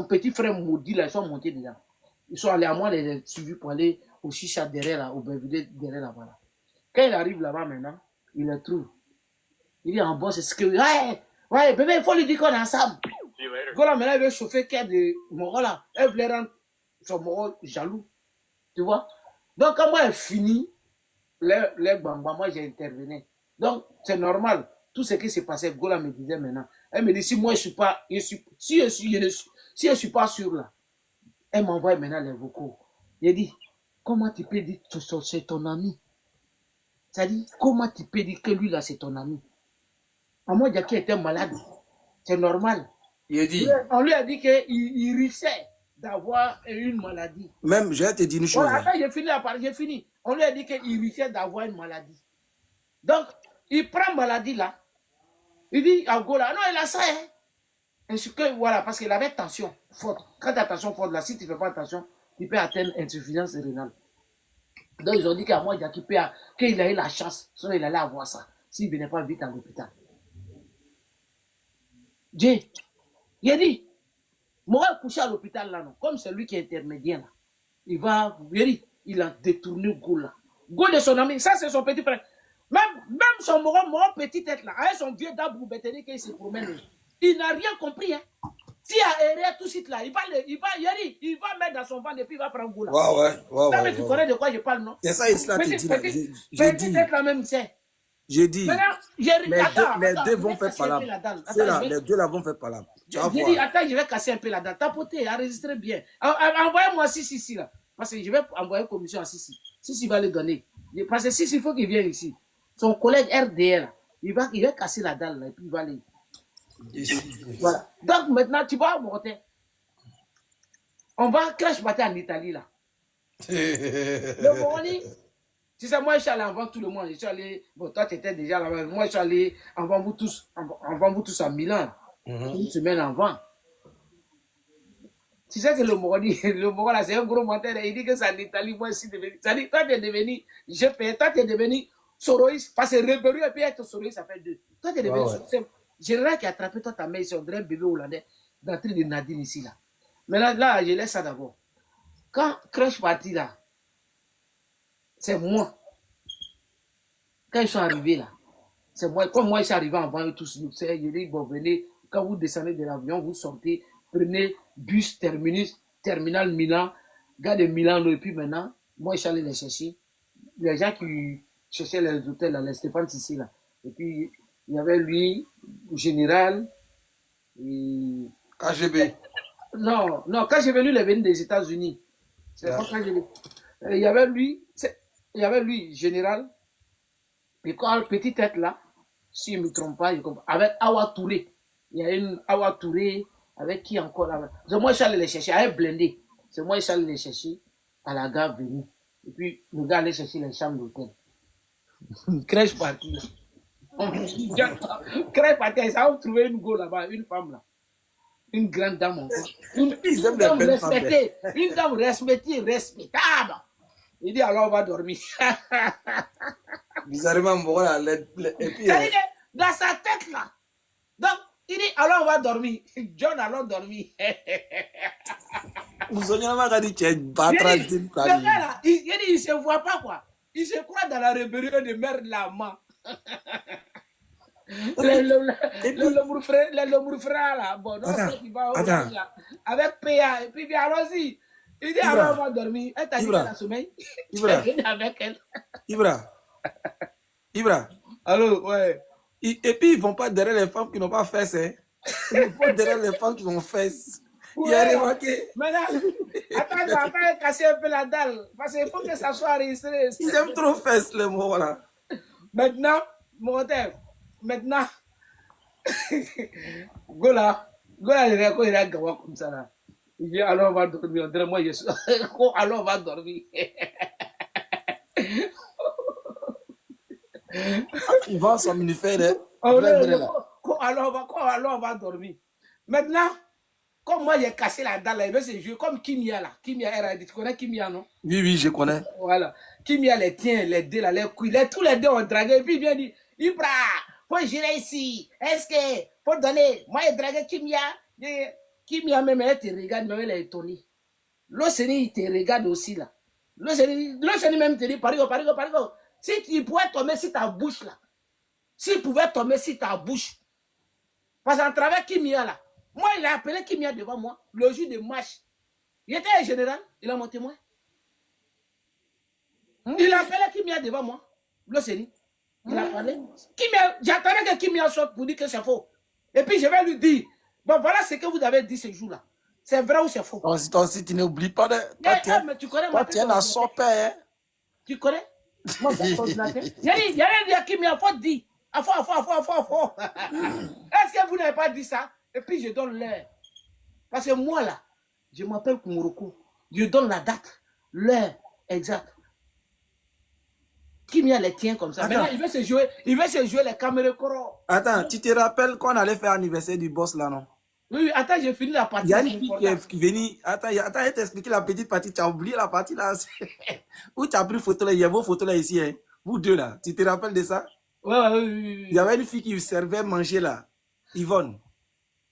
son petit frère maudit, là, ils sont montés dedans. Ils sont allés à moi, les suivis pour aller au chicha derrière, là, au Belvedere derrière là-bas. Là. Quand il arrive là-bas maintenant, il les trouve. Il dit en bas, c'est ce que. Ouais, bébé, il faut lui dire qu'on est ensemble. Voilà, maintenant, il veut chauffer qu'elle de Moro là. Elle voulait rendre son Moro jaloux. Tu vois? Donc, quand moi, elle finit, les bambas, moi, j'ai intervenu. Donc, c'est normal. Tout ce qui s'est passé, Gola me disait maintenant. Elle me dit, si moi, je suis pas, si je suis pas sûr là, elle m'envoie maintenant les vocaux. Il dit, comment tu peux dire que c'est ton ami? C'est-à-dire, comment tu peux dire que lui là, c'est ton ami? À moi, Jackie était malade. C'est normal. On lui a dit qu'il risquait d'avoir une maladie. Même, je vais te dire une chose. Voilà, attends, j'ai fini. On lui a dit qu'il risquait d'avoir une maladie. Donc, il prend maladie là. Il dit à Gola, non, il a ça, hein. Ainsi que, voilà, parce qu'il avait tension forte. Quand tu as tension forte là, si tu ne fais pas attention, tu peux atteindre insuffisance rénale. Donc, ils ont dit qu'à moi, qu'il a eu la chance, sinon il allait avoir ça, s'il ne venait pas vite à l'hôpital. Il a dit, moi, couché à l'hôpital là, non, comme c'est lui qui est intermédiaire là, il a détourné Gola. Gola est son ami, ça c'est son petit frère. Même son mon petit tête là, avec son vieux dabrou bétérique qui se promène, il n'a rien compris. Hein. S'il a erré tout de suite là, il va mettre dans son ventre et puis il va prendre Gola. Ouais. Tu connais de quoi je parle, non? C'est ça, Isla te dit là. Petit tête là même, c'est. J'ai dit, les deux vont faire palabre. Les deux là vont faire palabre. J'ai dit, attends, je vais casser un peu la dalle. Tapoter, enregistrer bien. Envoyez-moi Sissi là. Parce que je vais envoyer une commission à Sissi. Sissi va le donner. Parce que Sissi, il faut qu'il vienne ici. Son collègue RDR, il va casser la dalle là, et puis il va aller. Voilà. Donc maintenant, tu vois, monter. On va crash party en Italie là. Le Moroni. Tu sais, moi, je suis allé avant tout le monde. Je suis allé, bon, toi, tu étais déjà là-bas. Moi, je suis allé avant vous tous à Milan. Une semaine avant. Tu sais que le Moro là, c'est un gros menteur. Il dit que c'est en Italie, moi, aussi, devenu. Ça dit, toi, tu es devenu, toi, tu es devenu soroïste. Parce que Rébéru et puis être soroïste, ça fait deux. Toi, tu es devenu soroïste. Général qui a attrapé toi, ta mère ici, on dirait un bébé hollandais, d'entrée de Nadine ici, là. Mais là, je laisse ça d'abord. Quand Crash parti là, c'est moi. Quand ils sont arrivés là, c'est moi. Comme moi, je suis arrivé avant eux tous. Je dis, bon, venez, quand vous descendez de l'avion, vous sortez, prenez bus, terminal Milan, gare de Milan, et puis maintenant, moi, je suis allé les chercher. Les gens qui cherchaient les hôtels, là, les Stéphane ici, là. Et puis, il y avait lui, général, et... KGB. Non, KGB, lui, il est venu des États-Unis. C'est pas KGB. Il y avait lui, général, et quand petite tête là, si je ne me trompe pas, avec Awa Touré. Il y a une Awa Touré, avec qui encore là. C'est moi, je suis allé les chercher, avec blindé. C'est moi, je suis allé les chercher à la gare venue. Et puis, le gars allait chercher les chambres d'hôtel. Crèche partie. Crèche partie, ça a trouvé une go là-bas, une femme là. Une grande dame encore. Une dame respectée. Une dame respectable. Il dit, alors on va dormir. Bizarrement, voilà, et puis, dans sa tête là. Donc, il dit, alors on va dormir. John, allons dormir. Nous avons dit que le gars là, il dit, il ne se voit pas quoi. Il se croit dans la rébellion de merde là, man. Le mourfrère là, bon, non, il va là, avec PA, et puis allons-y. Il dit, alors on va dormir. Elle t'a dit qu'elle a sommeil. Avec elle. Ibra. Allô, ouais. Et puis, ils ne vont pas derrière les femmes qui n'ont pas fesses. Hein. Ils vont derrière les femmes qui ont fesses. Ouais. Il a remarqué. Maintenant, attends, casser un peu la dalle. Parce qu'il faut que ça soit enregistré. Ils aiment trop fesses, les mots, là. Maintenant, mon père, maintenant, Gola, il est gawa comme ça là. Il dit, alors on va dormir. On dirait, moi, je suis. Alors on va dormir. Il va somniférer. Alors on va dormir. Maintenant, comme moi j'ai cassé la dalle, il veut se jouer comme Kimia là. Kimia, tu connais Kimia, non? Oui, je connais. Voilà. Kimia les tient, les deux là, les couilles, tous les deux ont dragué. Et puis il vient dire, Ibra, faut gérer ici. Est-ce que, faut donner, moi j'ai dragué Kimia. Kimia même, elle te regarde, même elle est étonnée. L'Océanie, il te regarde aussi là. L'Océanie même te dit, parigo. Si tu pouvais tomber sur ta bouche là, s'il pouvait tomber sur ta bouche, parce qu'en travers Kimia là, moi il a appelé Kimia devant moi, le jour de marche. Il était un général, il a mon témoin. Il a appelé Kimia devant moi, l'Océanie. Il a parlé. J'attendais que Kimia sorte pour dire que c'est faux. Et puis je vais lui dire, bon voilà ce que vous avez dit ce jour là. C'est vrai ou c'est faux? Toi aussi, tu n'oublies pas de... Mais tu connais toi, tu es la sopée, hein? Tu connais? Moi, il y a qui m'a faut dire. Faux. Est-ce que vous n'avez pas dit ça? Et puis je donne l'heure. Parce que moi là, je m'appelle Kumuroko. Je donne la date, l'heure exacte. Qui m'y les tient comme ça. Maintenant, il veut se jouer les caméras coro. Attends, tu te rappelles qu'on allait faire l'anniversaire du boss là, non? Oui, attends, j'ai fini la partie. Il y a une fille qui est venue. Attends, elle t'a expliqué la petite partie. Tu as oublié la partie là. Où tu as pris photo là. Il y a vos photos là ici. Hein. Vous deux là. Tu te rappelles de ça? Oui. Il y avait une fille qui servait manger là. Yvonne.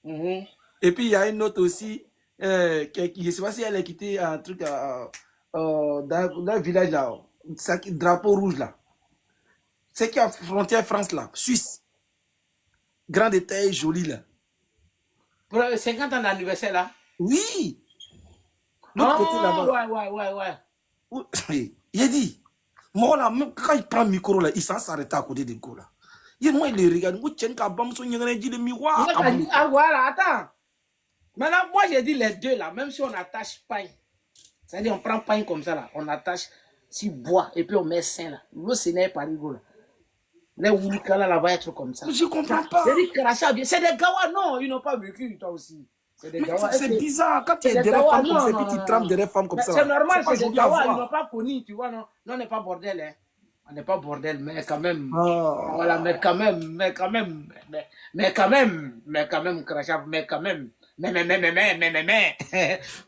Et puis il y a une autre aussi. Je ne sais pas si elle a quitté un truc dans le village là. Drapeau rouge là. C'est qui a frontière France là. Suisse. Grand détail joli là. Pour 50 ans d'anniversaire là? Oui. L'autre côté là-bas. Ouais. Il a dit, moi là, même quand il prend le micro là, il s'en s'arrête à côté de go là. Moi, il le regarde. Voilà, attends. Maintenant, moi j'ai dit les deux là, même si on attache pain. C'est-à-dire on prend pain comme ça là, on attache si bois et puis on met sein là. L'eau c'est n'est pas rigolo. Les Wulikala là va être comme ça. Je comprends pas. C'est des Gawa, non, ils n'ont pas vécu, toi aussi. C'est bizarre, quand tu es derrière femmes comme ça, et puis tu trames derrière femmes comme ça. C'est normal, c'est des Gawa, ils n'ont pas connu, tu vois, non. Non, on n'est pas bordel, hein. On n'est pas bordel, mais quand même. Voilà, mais quand même, Krashav, mais quand même. Mais.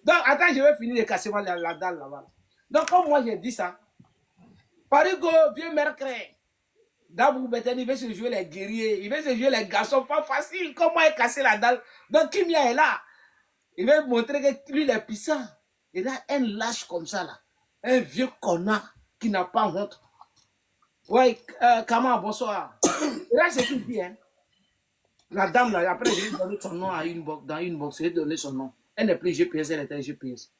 Donc, attends, je vais finir de casser la dalle là-bas. Donc, comme moi j'ai dit ça, Parigo, vieux mercredi. D'abord, il veut se jouer les guerriers, il veut se jouer les garçons, pas facile. Comment il casser la dalle? Donc, Kimia est là. Il veut montrer que lui, il est puissant. Il a un lâche comme ça, là. Un vieux connard qui n'a pas honte. Ouais, Kama, bonsoir. Et là, c'est tout dit, hein. La dame, là, après, je lui ai donné son nom à dans une box, je lui ai donné son nom. Elle n'est plus GPS, elle était GPS.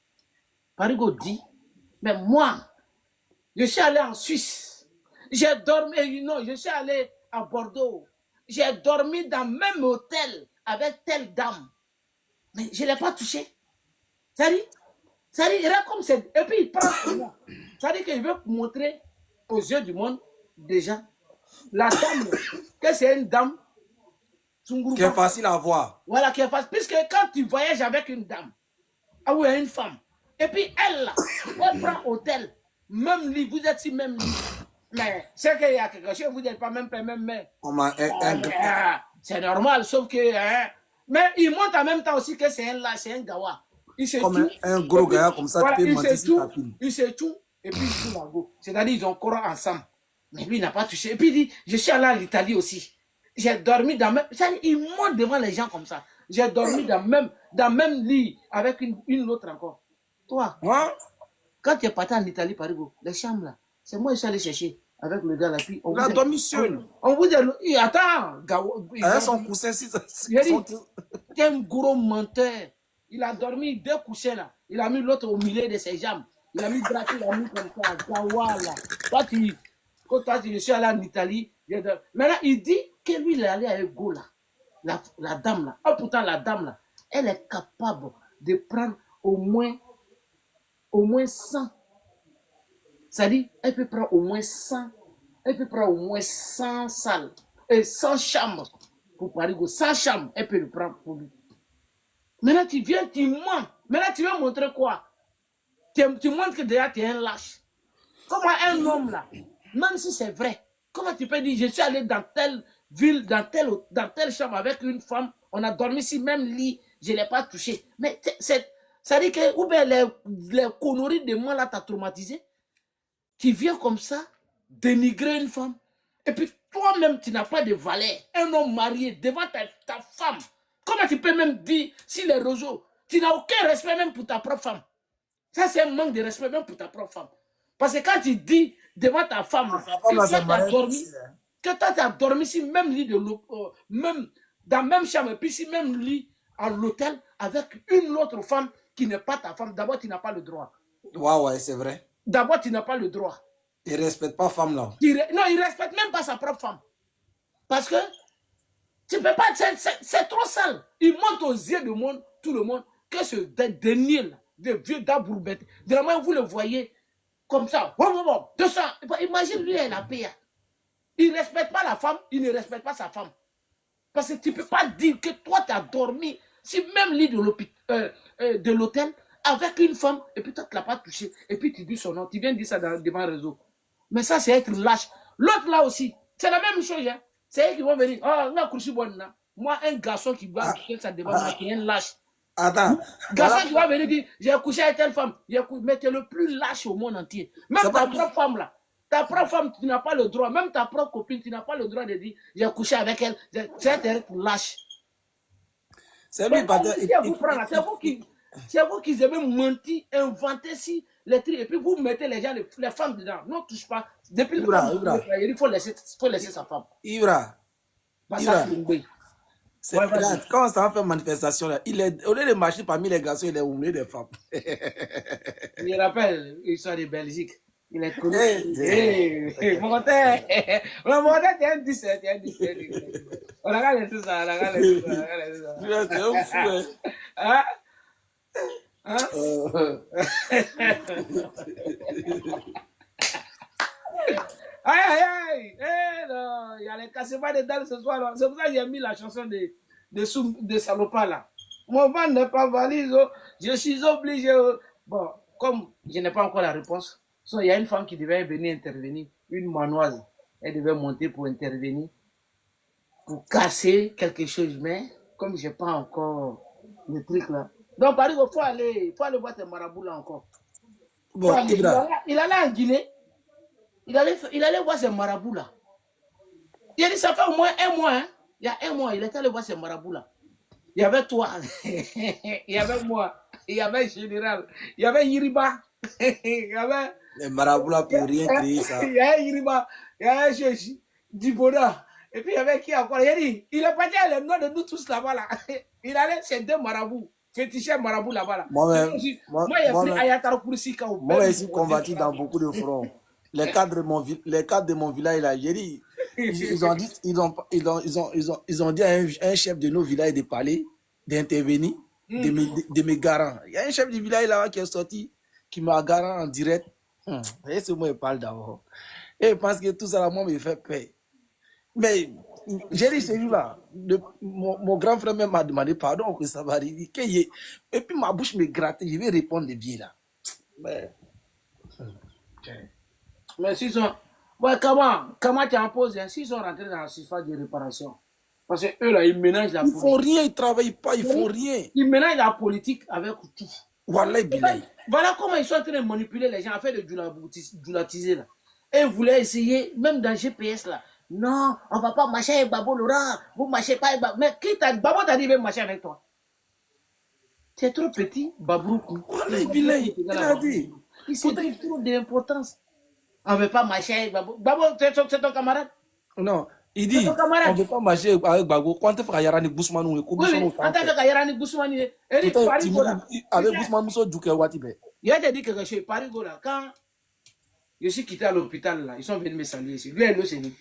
Parigo dit, mais moi, je suis allé en Suisse. J'ai dormi, non, je suis allé à Bordeaux. J'ai dormi dans le même hôtel avec telle dame. Mais je ne l'ai pas touché. Ça dit, il est comme c'est. Et puis il prend son nom. Ça dit qu'il veut montrer aux yeux du monde, déjà, la dame, que c'est une dame. Qui est facile à voir. Voilà, qui est facile. Puisque quand tu voyages avec une dame, ah oui, une femme, et puis elle, là, elle prend hôtel, même lit, vous êtes si même lit. Mais c'est qu'il y a quelque chose, vous n'êtes pas même mais. C'est normal, sauf que. Hein, mais il montre en même temps aussi que c'est un gawa. Il se comme un gros gars comme ça, voilà, tu peux mentir sur ta pile. Il se tout, et puis il fout la go. C'est-à-dire, ils ont couru ensemble. Mais lui, il n'a pas touché. Et puis il dit, je suis allé à l'Italie aussi. J'ai dormi dans même. Il monte devant les gens comme ça. J'ai dormi dans même lit avec une autre encore. Toi, quand tu es parti en Italie, par exemple, les chambres là, c'est moi qui suis allé chercher. Avec le gars là, puis on a dormi seul. On vous dit, attends, avec son coussin, c'est un gros menteur. Il a dormi 2 coussins là. Il a mis l'autre au milieu de ses jambes. Il a mis braqué, il a mis comme ça, gawa là. Quand je suis allé en Italie, maintenant il dit que lui il est allé avec Go là. La dame là. Oh pourtant la dame là, elle est capable de prendre au moins 100. C'est-à-dire, elle peut prendre au moins 100. Elle peut prendre au moins 100 salles. Et 100 chambres. Pour Parigo. 100 chambres. Elle peut le prendre pour lui. Maintenant, tu viens, tu mens. Maintenant, tu veux montrer quoi? Tu montres que déjà, tu es un lâche. Comment un homme là, même si c'est vrai, comment tu peux dire, je suis allé dans telle ville, dans telle chambre avec une femme, on a dormi ici, même lit, je ne l'ai pas touché. Mais ça dit que, ou bien les conneries de moi là, t'as traumatisé. Tu viens comme ça, dénigrer une femme, et puis toi-même, tu n'as pas de valeur. Un homme marié devant ta femme, Comment tu peux même dire, si les réseaux, tu n'as aucun respect même pour ta propre femme. Ça, c'est un manque de respect même pour ta propre femme. Parce que quand tu dis devant ta femme, Sa femme, là, c'est marié aussi, hein. que toi, tu as dormi si même lit de même dans la même chambre, et puis si même lit à l'hôtel avec une autre femme qui n'est pas ta femme, d'abord, tu n'as pas le droit. Ouais, c'est vrai. D'abord, tu n'as pas le droit. Il ne respecte pas femme, là. Non, il ne respecte même pas sa propre femme. Parce que tu ne peux pas, c'est trop sale. Il montre aux yeux de tout le monde que ce dernier, de vieux d'abourbette, vraiment, vous le voyez comme ça. 200. Imagine lui, elle a payé. Il ne respecte pas la femme, il ne respecte pas sa femme. Parce que tu ne peux pas dire que toi, tu as dormi, si même lit de l'hôtel, avec une femme, et puis toi, tu ne l'as pas touché, et puis tu dis son nom, tu viens dire ça devant le réseau. Mais ça, c'est être lâche. L'autre là aussi, c'est la même chose. Hein. C'est eux qui vont venir. Oh, moi, un garçon qui va toucher ça devant moi, qui est un lâche. Attends. Garçon qui va venir dire, j'ai couché avec telle femme. Mais tu es le plus lâche au monde entier. Même ta propre femme là. Ta propre femme, tu n'as pas le droit. Même ta propre copine, tu n'as pas le droit de dire, j'ai couché avec elle. C'est être lâche. C'est lui, c'est vous qui avez menti, inventé si les trucs, et puis vous mettez les gens, les femmes dedans. Non, touche pas. Depuis le temps, il faut laisser sa femme. Ibra. Regarde, quand ça fait manifestation, là, au lieu de marcher parmi les garçons, il est au milieu des femmes. Je rappelle l'histoire de Belgique. Il est connu. Mon monteur, tu es un 17, tu es un 17. On regarde tout ça, on regarde tout ça. C'est un fou, hein. Hein? Aïe, non, il y a les cassements de dalle ce soir. C'est pour ça que j'ai mis la chanson de Salopa là. Mon vent n'est pas valise, je suis obligé. Bon, comme je n'ai pas encore la réponse, il y a une femme qui devait venir intervenir, une manoise. Elle devait monter pour intervenir, pour casser quelque chose, mais comme je n'ai pas encore le truc là. Donc, Paris, il faut aller voir tes marabouts là encore. Bon, il allait en Guinée. Il allait voir ses marabouts là. Il a dit, ça fait au moins un mois. Hein? Il y a un mois, il est allé voir ses marabouts là. Il y avait toi, il y avait moi, il y avait Général, il y avait Yiriba, il y avait... Les marabouts là pour rien créer ça. Il y avait Yiriba, il y avait Dibona, et puis il y avait qui encore? Il a dit, il est parti à le nom de nous tous là-bas là. Il allait chez deux marabouts. Féticheur marabout là-bas là. Moi, il y a pris Ayatar Koursika. Moi, je suis convaincu dans beaucoup de fronts. Les cadres de mon village là, j'ai dit, ils ont dit à un chef de nos villages de parler, d'intervenir, de me garant. Il y a un chef du village là qui est sorti, qui m'a garant en direct. Et ce moi il parle d'abord. Et parce que tout ça là, moi me fait peur. Mais j'ai dit ce jour-là, mon grand frère même m'a demandé pardon que ça va arriver. Et puis ma bouche me gratte, je vais répondre de bien là. Mais s'ils sont... Ouais, comment tu en poses, hein? S'ils sont rentrés dans la surface de réparation, parce qu'eux là, ils ménagent la politique. Ils font rien, ils travaillent pas, ils font rien. Ils ménagent la politique avec tout. Voilà comment ils sont en train de manipuler les gens, à faire de djoulatiser là. Et ils voulaient essayer, même dans GPS là. Non, on va pas marcher avec Babo Laurent. Vous marchez pas avec Babo. Mais Babo t'a dit de marcher avec toi. Tu es trop petit, Babou. Il a dit. Il s'est donné trop d'importance. On ne veut pas marcher avec Babo. Babo, c'est ton camarade? Non, il dit, on ne veut pas marcher avec Babo. Quand tu fais Yarani Bousmanou, oui, en tant que Yarani Bousmanou, avec Bousmanou, il a dit quelque chose. Paris, là, quand je suis quitté à l'hôpital, là, ils sont venus me saluer ici. Lui et l'autre, c'est lui.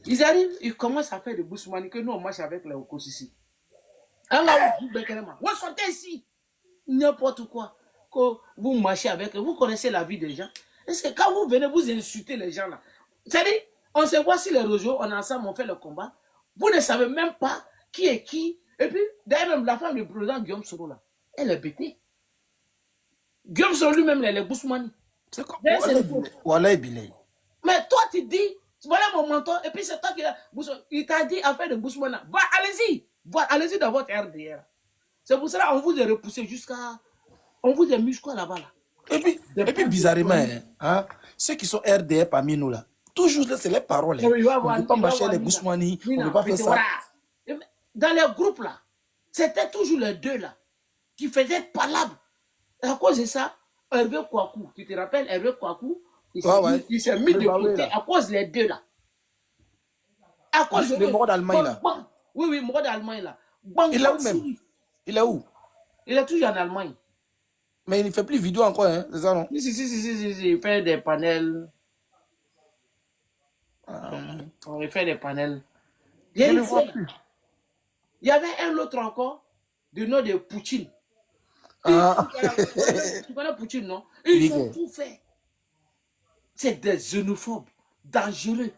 Ils arrivent, ils commencent à faire de Bousmanou que nous, on marche avec les Okos ici. Alors, vous sortez ici. N'importe quoi. Que vous marchez avec eux, vous connaissez la vie des gens. Est-ce que quand vous venez, vous insultez les gens là? C'est-à-dire, on se voit sur les réseaux, on est ensemble, on fait le combat. Vous ne savez même pas qui est qui. Et puis, d'ailleurs, même la femme du président Guillaume Soro là, elle est bêtée. Guillaume Soro lui-même, elle est Bousmani. C'est quoi? Voilà, Bilay. Mais toi, tu dis, voilà mon mentor, et puis c'est toi qui a. Il t'a dit affaire de Bousmani. Allez-y. Allez-y dans votre RDR. C'est pour cela qu'on vous a repoussé jusqu'à. On vous a mis jusqu'à là-bas. Là. Et puis bizarrement, hein, ceux qui sont RDR parmi nous là, toujours c'est les paroles. On ne peut pas marcher les Bousmani, on ne peut pas faire ça. Dans les groupes là, C'était toujours les deux là qui faisaient palabre. Et à cause de ça, Hervé Kouakou, tu te rappelles, Hervé Kouakou, il s'est mis de côté à cause des deux là. À cause de le mort d'Allemagne là. Oui, oui, mort d'Allemagne là. Il est où même? Il est où? Il est toujours en Allemagne. Mais il ne fait plus vidéo encore, hein, c'est ça non? Si, il fait des panels. On fait des panels. Je ne vois plus. Il y avait un autre encore, du nom de Poutine. Tu connais Poutine, non? Ils ont tout fait. C'est des xénophobes, dangereux.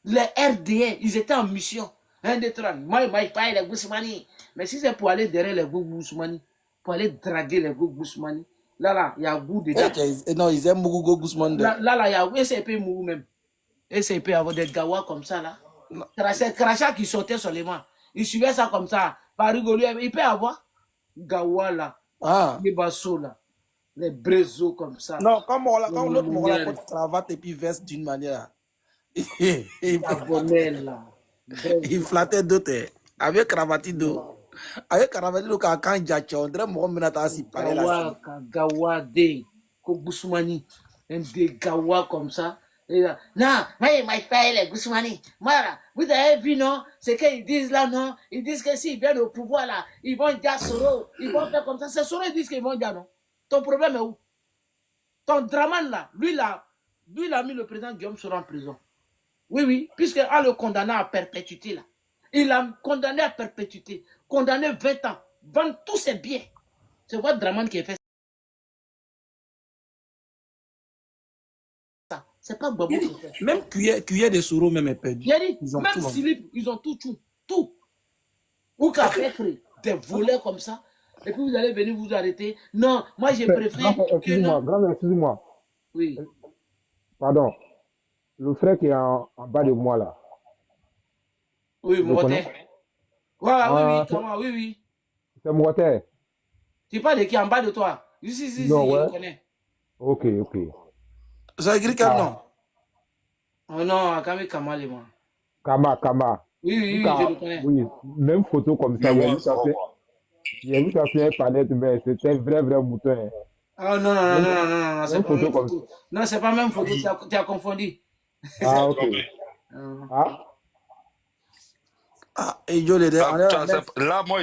Les RDN, ils étaient en mission. Un des trois. Moi, il fallait les Gousmani. Mais si c'est pour aller derrière les Gousmani, pour aller draguer les Gousmani, là, il y a goût dedans. Non, ils aiment beaucoup Gousmani. Là, il y a goût. SCP Mourou même. SCP avoir des gawas comme ça, là. Crachat qui sortait seulement. Il suivait ça comme ça. Par rigoler, il peut avoir gawa là. Les bassos là. Les brezos comme ça. Non, quand l'autre mort la porte cravate et puis veste d'une manière. Il flattait d'autres. Avec cravatido. Avec cravatido, quand il y a on dirait que je suis parlé là. Gawa de Kogousmani. Un des gawa comme ça. Non, mais my frère, les Gousmani. Voilà, vous avez vu, non? C'est qu'ils disent là, non? Ils disent que s'ils viennent au pouvoir là, ils vont dire Soro. Ils vont faire comme ça. C'est Soro, ils disent qu'ils vont dire non. Ton problème est où? Ton Draman là, lui, il a mis le président Guillaume Soro en prison. Oui, oui, puisqu'il a le condamné à perpétuité là. Il a condamné à perpétuité. Condamné 20 ans. Vendre tous ses biens. C'est votre Draman qui a fait ça. C'est pas Babou qui fait. Même cuillère de Soro même est perdu. Même Philippe, ils ont tout. Ou qu'à faire des volets comme ça. Et puis vous allez venir vous arrêter. Non, moi je préfère. Excusez-moi. Oui. Pardon. Le frère qui est en bas de moi là. Oui, Moté. Voilà, oui. C'est Moté. Tu parles de qui en bas de toi? Si, non, je le connais. Ok. Ça écrit quel nom? Oh non, Kama, moi. Kama. Oui, je le connais. Oui, même photo comme ça. Il y a vu ça sur Internet, mais c'était un vrai mouton. Hein. Oh non, c'est pas même photo. Non, c'est pas même photo, tu as confondu. Ah, ok. Et yo, là, moi,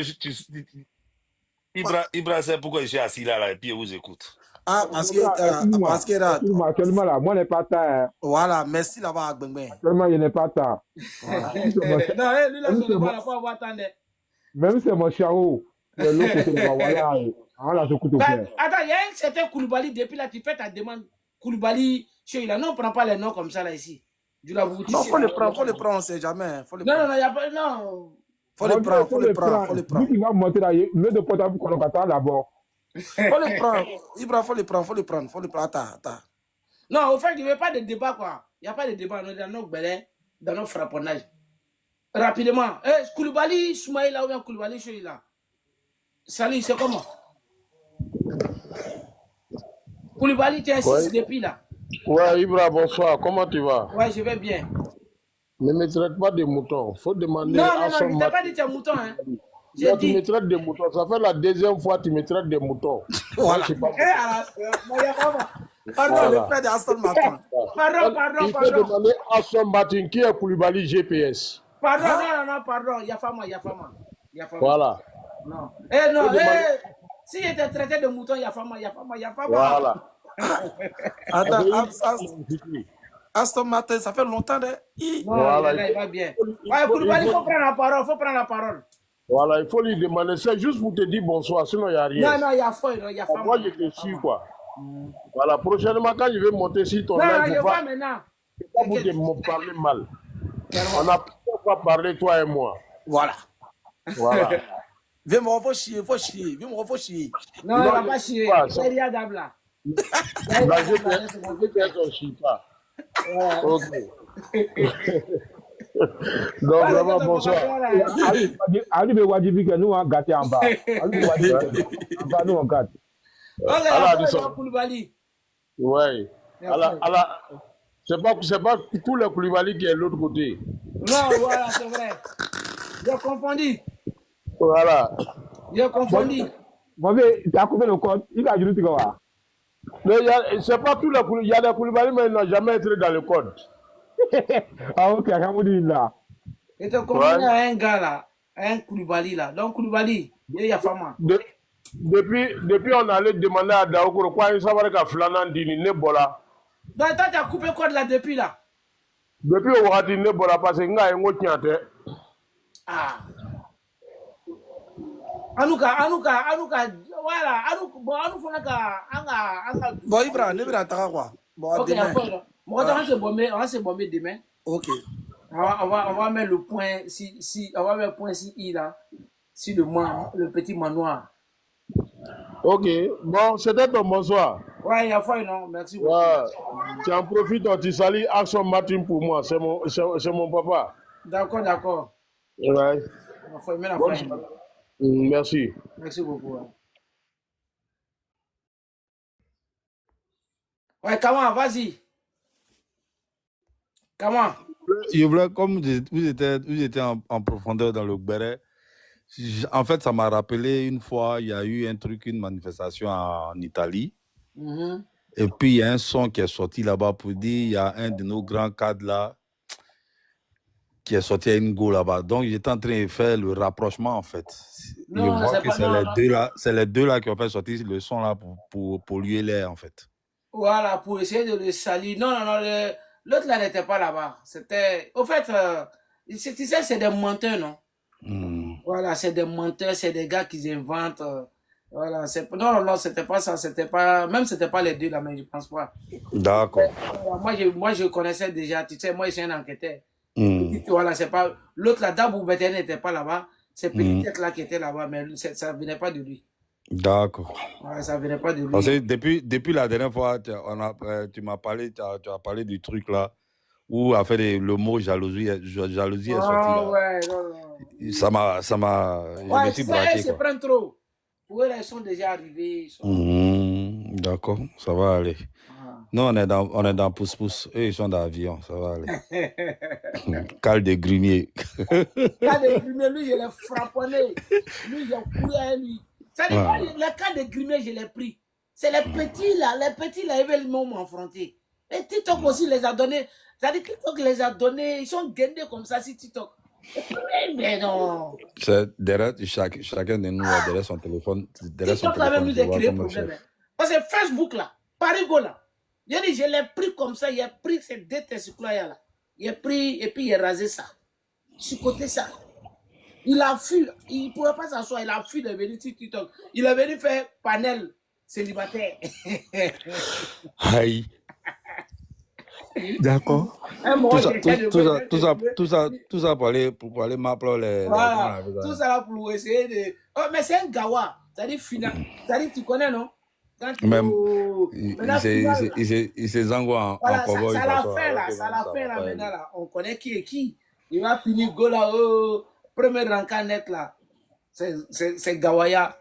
Ibra sait pourquoi je suis assis là, et puis il vous écoute. Parce que là. Actuellement, là, moi, je n'ai pas de temps. Voilà, merci là-bas, Benben. Actuellement, je n'ai pas de temps. Non, lui, là, je ne vais pas avoir temps. Même si c'est mon charo, l'autre côté, voilà, attends, il y a un certain Koulibaly, depuis là, tu fais ta demande. Koulibaly, non, on ne prend pas les noms comme ça là ici. Non, faut le prendre, on ne sait jamais. Non, il n'y a pas. Non. Faut le prendre. Lui qui va monter là, le de portable qu'on attend d'abord. Faut le prendre. Ibra, faut le prendre. Attends. Non, au fait, il n'y avait pas de débat, quoi. Il n'y a pas de débat dans nos frapponnages. Rapidement. Koulibaly, Soumaïla ou bien Koulibaly, Choïla. Salut, c'est comment? Koulibaly, tu es insisté depuis là. Ouais, Ibra, bonsoir. Comment tu vas? Ouais, je vais bien. Ne me traite pas de mouton. Faut demander non, je ne t'ai pas dit que tu es mouton. Hein. Là, tu me traites de mouton. Ça fait la deuxième fois que tu me traites de mouton. Voilà. Pardon, le frère d'Aston Martin. Pardon. Il faut demander à Aston Martin qui est Koulibaly GPS. Pardon, non, pardon. Yafama. Voilà. Non. Si il était traité de mouton, Yafama. Voilà. Attends, Aston Martin, ça fait longtemps de. Voilà, il va bien. Koulibaly, il faut prendre la parole. Voilà, il faut lui demander. C'est juste pour te dire bonsoir, sinon il n'y a rien. Non, il y a Fama. Moi, je te suis, quoi. Voilà, prochainement, quand je vais monter sur ton live, je vois maintenant. C'est pas pour te me parler mal. On a plusieurs fois parlé, toi et moi. Voilà. Viens me refaire chier. Non, il ne va pas chier. C'est rien d'abla. Là, je ne chie pas. Ok. Donc, vraiment, bonsoir. Ali be wajibi que nous on gâté en bas. Ali be wajibi en bas nous on gâte. Koulibaly. Oui. C'est pas tous les Koulibaly qui est de l'autre côté. Non, voilà, c'est vrai. J'ai confondu. Voilà. J'ai confondu. Bon, mais tu as coupé le code. Il a dit quoi? Mais c'est pas tous les Koulibaly. Il y a des Koulibaly, mais ils n'ont jamais été dans le code. Ah, ok, alhamdoulilah. Et tu confondu Ouais. à un gars là, un Koulibaly là. Donc Koulibaly, il y a Fama. Depuis, on allait demander à Daoukoro quoi, il savait que Flanan Dini, Nebola. Donc toi, tu as coupé quoi de là depuis là? Depuis au Wati Nebola, parce que nga yengo tiante. Ah. Anuka, voilà, bon, anga. Bon, Ibra, ne verra pas quoi. Bon, Ok, demain. on va se bomber demain. Ok. On va mettre le point, on va mettre le point I là, sur le petit manoir. Ok, bon, c'était ton bonsoir. Ouais, il y a foi, non, merci beaucoup. Ouais. Tu en profites, tu salis Action Martin pour moi, c'est mon papa. D'accord. Ouais. Merci. Merci beaucoup. Ouais, comment, vas-y. Comment? Je voulais, comme vous étiez en profondeur dans le Béret, en fait, ça m'a rappelé une fois, il y a eu un truc, une manifestation en Italie. Et puis, il y a un son qui est sorti là-bas pour dire, il y a un de nos grands cadres là qui est sorti à une go là-bas. Donc, j'étais en train de faire le rapprochement, en fait. Non, je vois que c'est les deux là qui ont fait sortir le son là pour polluer l'air, en fait. Voilà, pour essayer de le salir. Non, l'autre là n'était pas là-bas. C'était, au fait, tu sais, c'est des menteurs, non? Voilà, c'est des menteurs, c'est des gars qui inventent. Voilà, non, c'était pas ça, c'était pas les deux là, mais je pense pas. D'accord. Moi, je connaissais déjà, tu sais, moi, je suis un enquêteur. Voilà, c'est pas, l'autre là, Dabou Bété n'était pas là-bas. C'est Petit là qui était là-bas, mais ça venait pas de lui. D'accord. Ouais, ça venait pas de lui. Parce que depuis la dernière fois, tu m'as parlé, tu as parlé du truc là, où a fait le mot jalousie est sorti là. Ouais, non. Ça m'a, je me suis braqué, se prennent trop. Pour eux, ils sont déjà arrivés. D'accord, ça va aller. Nous, on est dans pouce-pouce. Eux, ils sont dans l'avion, ça va aller. Cal de Grumier. Cal de Grumier, lui, je l'ai frapponné. Lui, j'ai couru à lui. Ça dit, moi, le cas de Grumier, je l'ai pris. C'est les petits là, ils veulent m'affronter. Et TikTok aussi les a donnés. Ça dit, TikTok les a donnés, ils sont gainés comme ça sur TikTok. Mais non. C'est derrière, chacun de nous, derrière son téléphone. TikTok là même nous a créé problème. Parce que Facebook là, Parigo là, je l'ai pris comme ça, il a pris ces deux testicles là. Il a pris et puis il a rasé ça. Sur côté ça. Il a fui, il ne pouvait pas s'asseoir, il a fui de venir sur TikTok. Il est venu faire panel célibataire. Aïe. D'accord. Tout ça pour aller m'appeler voilà. Tout ça là pour essayer de. Oh, mais c'est un gawa. C'est-à-dire final. C'est-à-dire tu connais, non? Même il s'est zangou en cowboy. Ça l'a fait là maintenant là. On connaît qui est qui. Il va finir go là au premier rencontre net là. C'est Gawaya.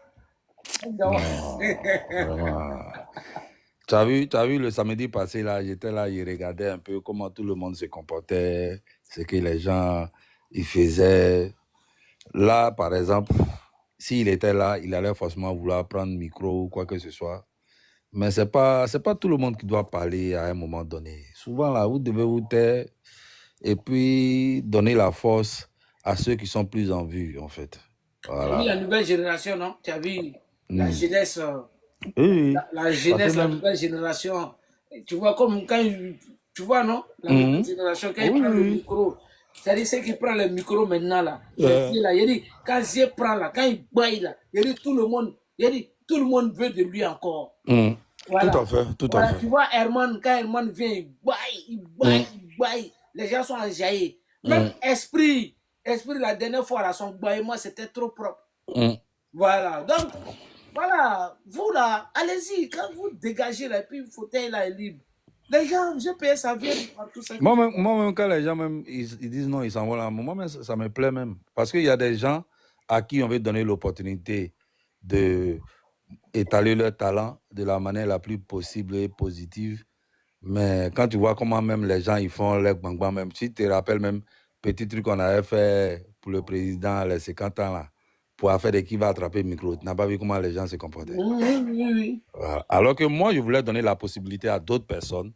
Tu as vu le samedi passé là, j'étais là, je regardais un peu comment tout le monde se comportait, ce que les gens ils faisaient. Là, par exemple, s'il était là, il allait forcément vouloir prendre le micro ou quoi que ce soit. Mais c'est pas tout le monde qui doit parler à un moment donné. Souvent là, vous devez vous taire et puis donner la force à ceux qui sont plus en vue, en fait. Voilà. Oui, la nouvelle génération, non? Tu as vu la jeunesse, oui. la jeunesse, la nouvelle génération. Tu vois, comme quand, tu vois, non? La nouvelle génération, quand il prend le micro, c'est-à-dire ceux qui prennent le micro maintenant, là, là, il dit, quand il prend là, quand il baille là, il dit, tout le monde veut de lui encore. Voilà. Tout à fait. Tu vois, Herman, quand Herman vient, il baille. Les gens sont enjaillés. Même esprit, la dernière fois, là, son baillement, c'était trop propre. Voilà. Donc, voilà, vous là, allez-y, quand vous dégagez là, puis le fauteuil là est libre. Les gens, je paye ça vient par tout ça. Moi-même, quand les gens même, ils disent non, ils s'en vont là, moi-même, ça me plaît même. Parce qu'il y a des gens à qui on veut donner l'opportunité de étaler leur talent de la manière la plus possible et positive. Mais quand tu vois comment même les gens ils font les bang même, si tu te rappelles même, petit truc qu'on avait fait pour le président les 50 ans là, pour faire des qui va attraper le micro. Tu n'as pas vu comment les gens se comportaient. Oui. Voilà. Alors que moi, je voulais donner la possibilité à d'autres personnes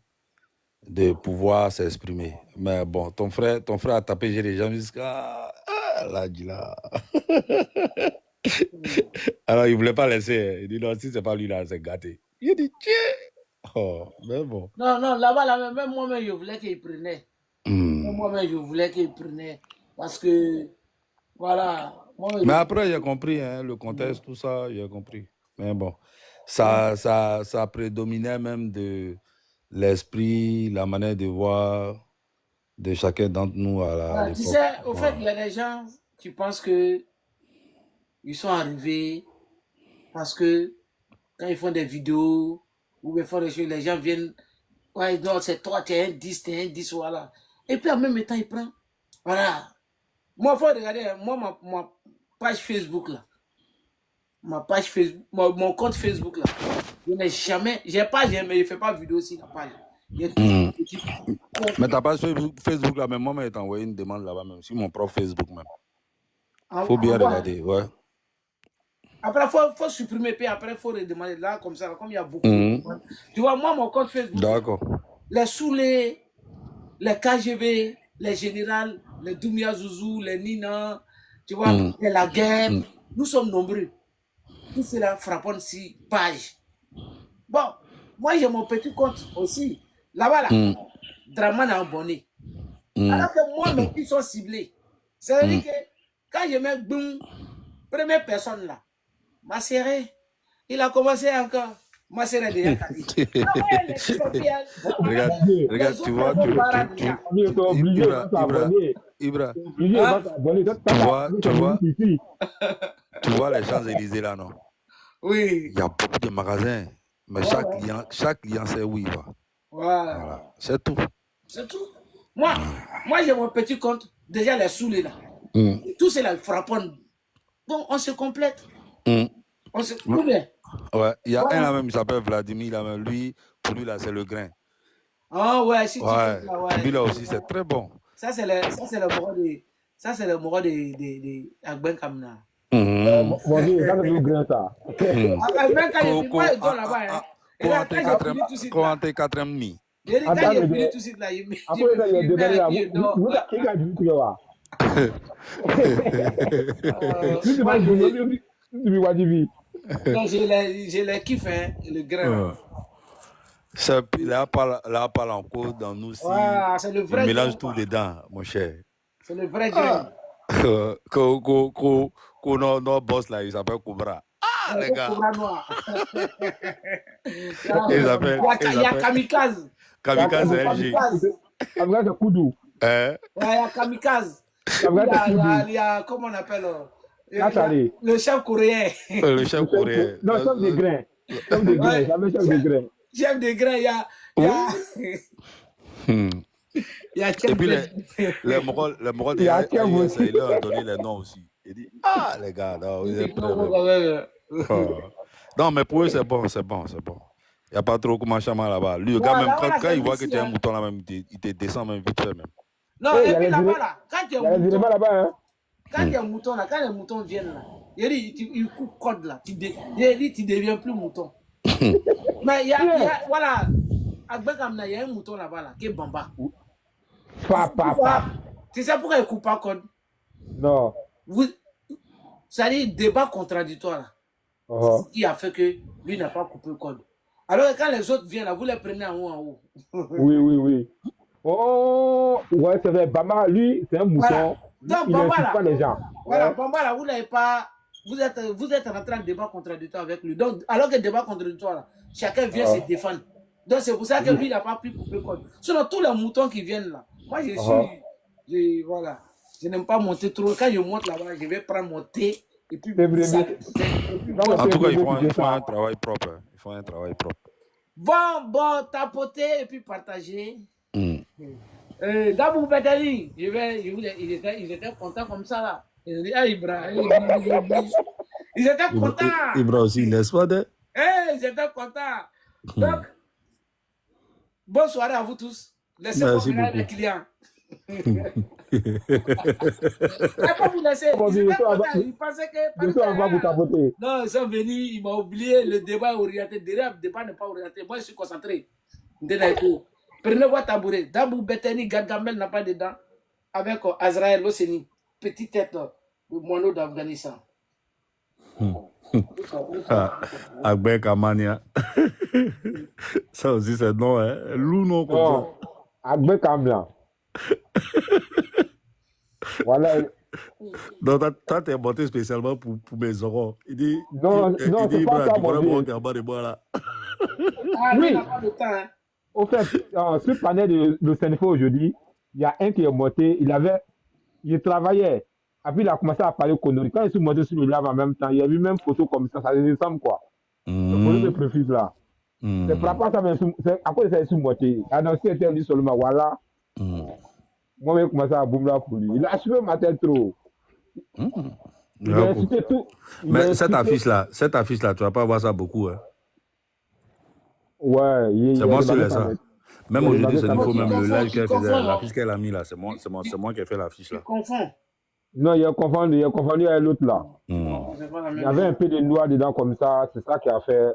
de pouvoir s'exprimer. Mais bon, ton frère a tapé j'ai les gens jusqu'à... là, dit là. Alors, il ne voulait pas laisser. Il dit non, si ce n'est pas lui là, c'est gâté. Il dit tiens. Oh, mais bon. Non, là-bas, même moi-même, je voulais qu'il prenait. Moi-même, je voulais qu'il prenait. Parce que, voilà. Mais après, j'ai compris, hein, le contexte, tout ça, j'ai compris. Mais bon, ça prédominait même de l'esprit, la manière de voir de chacun d'entre nous à l'époque. Tu sais, au fait, il y a des gens qui pensent que ils sont arrivés parce que quand ils font des vidéos ou ils font des choses, les gens viennent, ouais, non, c'est toi, t'es un 10, voilà. Et puis en même temps, ils prennent, voilà. Moi, il faut regarder, moi, ma page Facebook, là, ma page Facebook, mon compte Facebook, là, je n'ai jamais, mais je ne fais pas de vidéo sur la page. Mais ta page Facebook, là, même moi, je t'ai envoyé une demande là-bas, même sur mon propre Facebook, même. Faut bien regarder, ouais. Après, il faut supprimer, puis après, il faut redemander là, comme ça, comme il y a beaucoup de demandes. Tu vois, moi, mon compte Facebook, d'accord. Les Soulé, les KGB, les Générales, les Doumia Zouzou, les Nina, tu vois, les Laguerre, nous sommes nombreux. Tout cela frappant 6 pages. Bon, moi, j'ai mon petit compte aussi. Là-bas, là, Draman a abonné. Alors que moi, mes petits sont ciblés. Ça veut dire que quand je mets boum, première personne là, ma sœur, il a commencé encore. Ma sœur est déjà quasi. Regarde, tu vois, Ibra, tu vois les Champs-Élysées là, non? Oui. Il y a beaucoup de magasins, mais chaque client sait où il va. Voilà. C'est tout. C'est tout. Moi, j'ai mon petit compte, déjà les Soulés là. Tout c'est là, frappant. Bon, on se complète. On se complète. Ouais, il y a un là même, il s'appelle Vladimir, là même, lui, pour lui là, c'est le grain. Ah ouais, si tu veux là, lui là aussi, c'est très bon. Ça, c'est le moro de Agben Kamna. Bon, ça c'est le grain ça. Agben Kamna, moi, je dois là-bas. Quand t'es 4e demi. Après, ça, il y a débarré là. Vous avez qui a dit que là? Je les kiffe, hein, le grain. Là, parle en cause dans nous aussi. C'est le vrai. Il mélange tout dedans, mon cher. C'est le vrai grain. Notre boss là, il s'appelle Cobra. Les gars. Cobra noir. Il y a Kamikaze. Kamikaze LG. Kamikaze de Koudou. Il y a Kamikaze. Il y a, comment on appelle le chef coréen. Le chef coréen. Non, chef de grain. Chef de grain, jamais chef de grain. Chef de grain, il y a et puis les Mogol de Yaïs, il leur a donné les noms aussi. Il dit, les gars, non, vous êtes prêts. Non, mais pour eux, c'est bon. Il n'y a pas trop comment chama là-bas. Lui, le gars, même quand il voit que tu es un mouton là, même, il te descend même vite fait même. Non, et puis là-bas, là, quand tu es un mouton, quand il y a un mouton là, quand les moutons viennent là, il coupe code là, tu deviens plus mouton. Mais il y a, voilà, à Bekamna, il y a un mouton là-bas là, qui est Bamba. Tu sais pourquoi il coupe pas code? Non. Ça dit débat contradictoire là. C'est ce qui a fait que lui n'a pas coupé le code. Alors quand les autres viennent là, vous les prenez en haut. Oui. Oh, ouais, c'est vrai. Bamba, lui, c'est un mouton. Voilà. Donc, il n'insulte pas les gens. Voilà, Bamba là, vous n'avez pas. Vous êtes en train de débat contradictoire avec lui. Donc, alors que débat contradictoire là, chacun vient se défendre. Donc c'est pour ça que lui n'a pas pu couper le code. Sinon, tous les moutons qui viennent là, moi voilà. Je n'aime pas monter trop. Quand je monte là-bas, je vais prendre mon thé. Et puis, en tout cas, ils font un travail propre. Bon, tapoter et puis partager. D'abord, Betali, ils étaient contents comme ça là. Ils dit, Ibra, ils étaient contents. Ibra aussi, n'est-ce pas? Ils étaient contents. Donc, bonne soirée à vous tous. Laissez-moi les clients. Après, vous laissez. Bon, Ils étaient contents. Ils pensaient que. je suis pas pour tapoter. Non, ils sont venus, ils m'ont oublié, le débat est orienté. Derrière, le débat n'est pas orienté. Moi, je suis concentré. Prenez votre tabouret. Dabou Beteni, Gargamel n'a pas dedans. Avec Azraël Loseni, petite tête de moineau d'Afghanistan. Agbe Kamania. Ça aussi, c'est non, hein. Loup, non, comme ça. Non, Agbe Kamla. Voilà. Donc, toi, t'es monté spécialement pour mes oraux. Il dit, Non, non, c'est pas ça, tu mon pourrais vieux. boire un de bois là. Ah, lui, Oui. il n'a pas de temps. Hein. Au fait, ce panel de Sénéfo aujourd'hui, il y a un qui est monté, il travaillait. Après, il a commencé à parler conneries. Quand il s'est monté sur le live en même temps, il y a vu même photo comme ça ressemble quoi. Le photo de préfix là. C'est par rapport à ça, mais c'est à cause de ça, il s'est monté. Annoncé était lui seulement, voilà. Moi, j'ai commencé à boumler pour lui. Il a suivi ma tête trop. Il a incité tout. Mais cette affiche-là, tu vas pas voir ça beaucoup. Hein. Ouais, c'est moi qui l'ai ça. Même aujourd'hui, c'est nouveau, même le live qu'elle faisait, l'affiche qu'elle a mis là, c'est moi qui ai fait l'affiche là. Tu confonds. Non, il a confondu avec l'autre là. Il y avait un peu de noir dedans comme ça, c'est ça qui a fait.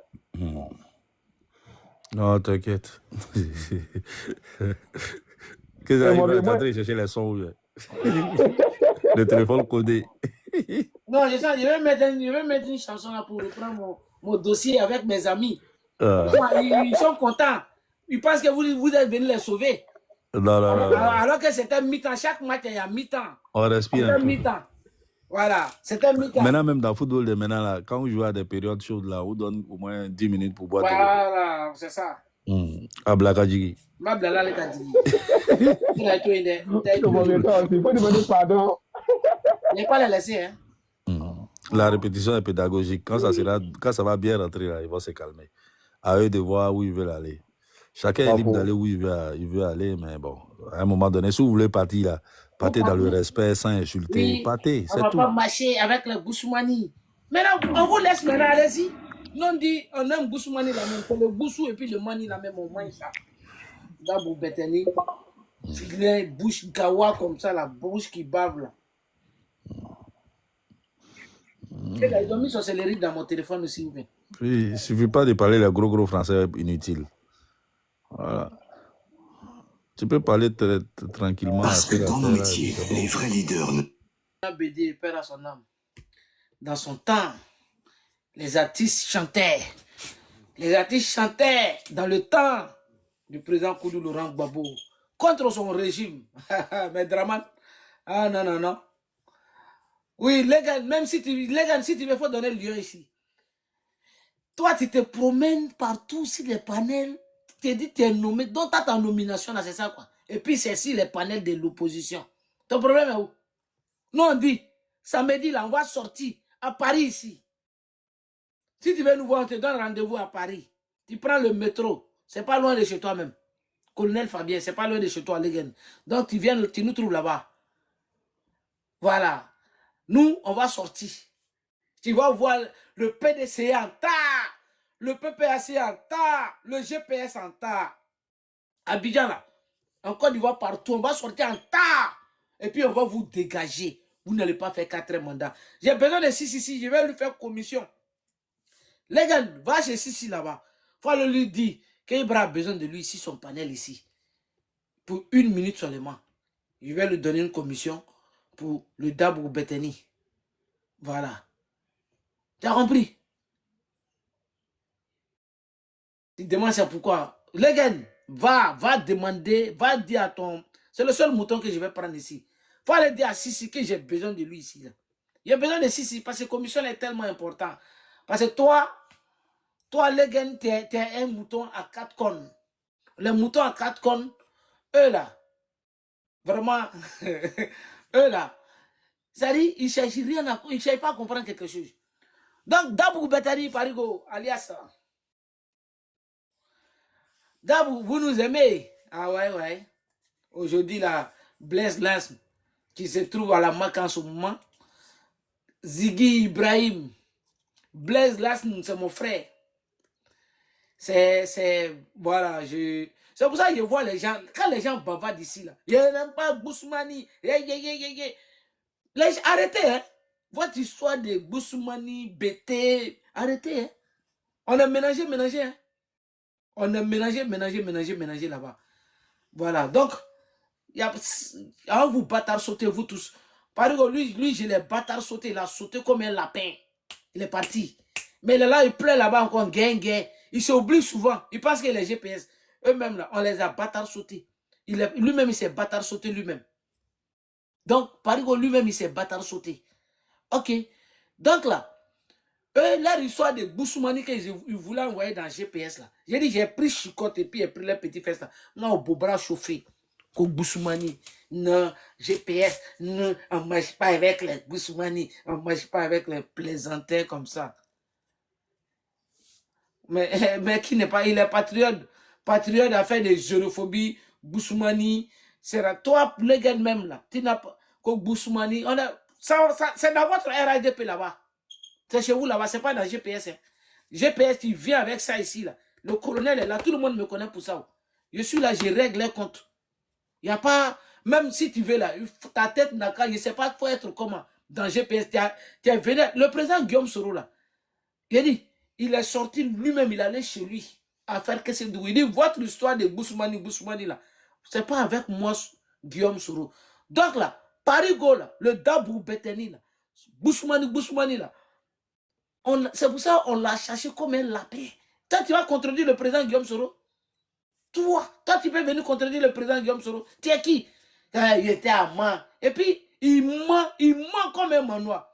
Non, t'inquiète. Que ça, il va rentrer chercher les sons. Le téléphone codé. Non, je vais mettre une chanson là pour reprendre mon dossier avec mes amis. Ils sont contents. Ils pensent que vous êtes venus les sauver. Non. Alors que c'était mi-temps. Chaque match, il y a mi-temps. On respire un peu. Mi-temps. Voilà, c'était mi-temps. Maintenant, même dans le football de maintenant, là, quand on joue à des périodes chaudes, là, on donne au moins 10 minutes pour boire. Voilà, c'est ça. À Blakadjigi. Ma blala le kadjigi. Il faut demander pardon. Il n'est pas les laisser, hein. La répétition est pédagogique. Quand ça va bien rentrer, là, ils vont se calmer. À eux de voir où ils veulent aller. Chacun est libre d'aller où il veut aller, mais bon, à un moment donné, si vous voulez partir là, partez dans le respect, sans insulter, oui, partez, c'est tout. On ne va pas marcher avec le Boussoumani. Maintenant, on vous laisse maintenant, allez-y. Non, dit, on aime Boussoumani la même, c'est le Boussou et puis le Mani la même, on mange ça. D'abord, Beteni, filet, bouche gawa comme ça, la bouche qui bave là. Ils ont mis son céleri dans mon téléphone aussi. Oui, il ne suffit pas de parler le gros français inutile. Voilà. Tu peux parler tranquillement. Parce que dans nos métiers, les vrais leaders... BD, père à son âme. Dans son temps, les artistes chantaient. Les artistes chantaient dans le temps du président Koudou Laurent Gbagbo contre son régime. Mais Draman, ah non. Oui, les gars, même si tu veux, faut donner le lieu ici. Toi, tu te promènes partout sur les panels. Tu te dis, tu es nommé. Donc, tu as ta nomination là, c'est ça quoi. Et puis, c'est sur les panels de l'opposition. Ton problème est où? Non, on dit, samedi là, on va sortir à Paris ici. Si tu veux nous voir, on te donne rendez-vous à Paris. Tu prends le métro. C'est pas loin de chez toi même. Colonel Fabien, c'est pas loin de chez toi, Legen. Donc, tu nous trouves là-bas. Voilà. Nous, on va sortir. Tu vas voir le PDC en tas, le PPAC en tas, le GPS en tas. Abidjan là, en Côte d'Ivoire partout, on va sortir en tas. Et puis on va vous dégager. Vous n'allez pas faire 4 mandats. J'ai besoin de Sissi, je vais lui faire commission. Les gars, va chez Sissi là-bas. Il faut lui dire qu'Ibra a besoin de lui ici, son panel ici. Pour 1 minute seulement. Je vais lui donner une commission pour le Dabou Beteni. Voilà. Tu as compris? Tu demandes c'est pourquoi. Les gars, va demander, va dire à ton... C'est le seul mouton que je vais prendre ici. Il faut aller dire à Sissi que j'ai besoin de lui ici. J'ai besoin de Sissi parce que la commission est tellement importante. Parce que toi les gars, tu es un mouton à 4 cornes. Les moutons à 4 cornes, eux là, vraiment, eux là, c'est-à-dire, ils ne cherchent rien à... Ils ne cherchent pas à comprendre quelque chose. Donc, Dabou Betani Parigo, alias. Dabou, vous nous aimez? Ah ouais. Aujourd'hui, là, Blaise Lasme, qui se trouve à la MAC en ce moment. Ziggy Ibrahim. Blaise Lasme, c'est mon frère. Voilà, je C'est pour ça que je vois les gens, quand les gens bavardent ici, là, il n'aime pas Boussoumani. Arrêtez, hein. Votre histoire de Boussoumani, BT, arrêtez, hein. On a mélangé, hein. On a mélangé là-bas. Voilà, donc, avant vous bâtard sauter, vous tous. Par exemple, lui, je l'ai bâtard sauté, il a sauté comme un lapin. Il est parti. Mais il est là, il pleut là-bas encore, gang. Il s'oublie souvent. Il pense que les GPS, eux-mêmes, là, on les a bâtard sautés. Lui-même, il s'est bâtard sauté lui-même. Donc, par exemple, lui-même, il s'est bâtard sauté. Ok. Donc là, leur histoire de Boussoumani qu'ils voulaient envoyer dans GPS là. J'ai dit, j'ai pris chicotte et puis j'ai pris les petits fesses là. Non, au beau bras chauffé. Comme Boussoumani. Non, GPS. Non, on ne marche pas avec les Boussoumani. On ne marche pas avec les plaisantins comme ça. Mais qui n'est pas, il est patriote. Patriote à faire des xénophobie. Boussoumani. C'est toi, les gars même là. Tu n'as pas, comme Boussoumani. C'est dans votre RADP là-bas. C'est chez vous là-bas, c'est pas dans GPS. Hein. GPS, tu viens avec ça ici. Là. Le colonel est là, tout le monde me connaît pour ça. Je suis là, je règle les comptes. Il n'y a pas, même si tu veux là, ta tête n'a qu'à, je ne sais pas, il faut être comment. Dans GPS, tu es venu. Le président Guillaume Soro là, il a dit, il est sorti lui-même, il allait chez lui à faire que c'est d'où. Il dit, votre histoire de Boussoumani là, c'est pas avec moi, Guillaume Soro. Donc là, Parigo là, le Dabou Beteni là, Boussoumani là, c'est pour ça qu'on l'a cherché comme un lapin. Toi, tu vas contredire le président Guillaume Soro. Toi, tu peux venir contredire le président Guillaume Soro. Tu es qui? Il était à moi. Et puis, il ment comme un manoir.